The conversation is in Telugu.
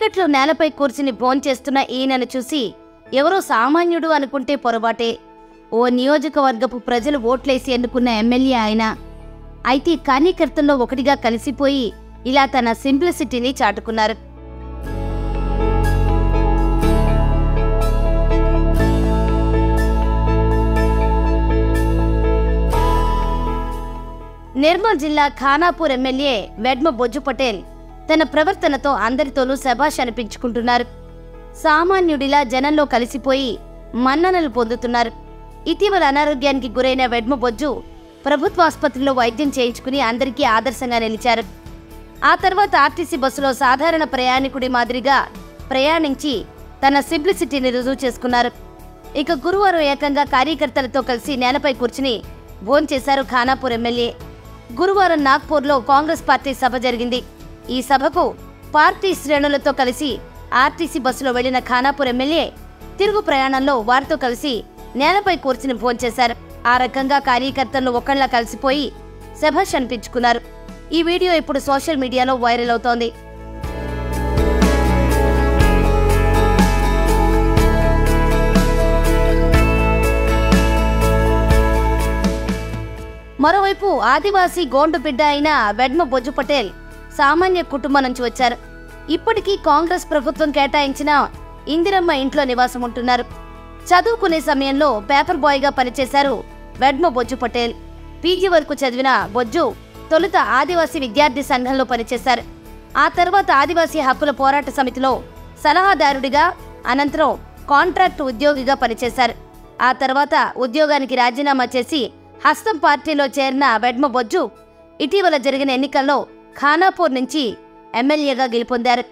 చీకట్లో నేలపై కూర్చుని భోంచేస్తున్న ఈయనను చూసి ఎవరో సామాన్యుడు అనుకుంటే పొరపాటే. ఓ నియోజకవర్గపు ప్రజలు ఓట్లేసి ఎన్నుకున్న ఎమ్మెల్యే ఆయన. అయితే కార్యకర్తల్లో ఒకటిగా కలిసిపోయి ఇలా తన సింప్లిసిటీని చాటుకున్నారు. నిర్మల్ జిల్లా ఖానాపూర్ ఎమ్మెల్యే వెడ్మ బొజ్జు పటేల్ తన ప్రవర్తనతో అందరితోనూ శభాష్ అనిపించుకుంటున్నారు. సామాన్యుడిలా జనంలో కలిసిపోయి మన్ననలు పొందుతున్నారు. ఇటీవల అనారోగ్యానికి గురైన వెడ్మ బొజ్జు ప్రభుత్వ ఆసుపత్రిలో వైద్యం చేయించుకుని అందరికీ ఆదర్శంగా నిలిచారు. ఆ తర్వాత ఆర్టీసీ బస్సులో సాధారణ ప్రయాణికుడి మాదిరిగా ప్రయాణించి తన సింప్లిసిటీని రుజువు చేసుకున్నారు. ఇక గురువారం ఏకంగా కార్యకర్తలతో కలిసి నేలపై కూర్చుని భోంచేశారు ఖానాపూర్ ఎమ్మెల్యే. గురువారం నాగ్పూర్లో కాంగ్రెస్ పార్టీ సభ జరిగింది. ఈ సభకు పార్టీ శ్రేణులతో కలిసి ఆర్టీసీ బస్సులో వెళ్లిన ఖానాపూర్ ఎమ్మెల్యే తిరుగు ప్రయాణంలో వారితో కలిసి నేలపై కూర్చుని భోంచేశారు. ఆ రకంగా కార్యకర్తలను ఒకళ్ళ కలిసిపోయి శభాష్ అనిపించుకున్నారు. ఈ వీడియో ఇప్పుడు సోషల్ మీడియాలో వైరల్ అవుతోంది. మరోవైపు ఆదివాసీ గోండు బిడ్డ అయిన వెడ్మ బొజ్జు పటేల్ సామాన్య కుటుంబం నుంచి వచ్చారు. ఇప్పటికీ కాంగ్రెస్ ప్రభుత్వం కేటాయించిన ఇందిరమ్మ ఇంట్లో నివాసం ఉంటున్నారు. చదువుకునే సమయంలో పేపర్ బాయ్గా పనిచేశారు వెడ్మ బొజ్జు పటేల్. పీజీ వరకు చదివిన బొజ్జు తొలుత ఆదివాసీ విద్యార్థి సంఘంలో పనిచేశారు. ఆ తర్వాత ఆదివాసీ హక్కుల పోరాట సమితిలో సలహాదారుడిగా, అనంతరం కాంట్రాక్టు ఉద్యోగిగా పనిచేశారు. ఆ తర్వాత ఉద్యోగానికి రాజీనామా చేసి హస్తం పార్టీలో చేరిన వెడ్మ బొజ్జు ఇటీవల జరిగిన ఎన్నికల్లో ఖానాపూర్ నుంచి ఎమ్మెల్యేగా గెలుపొందారు.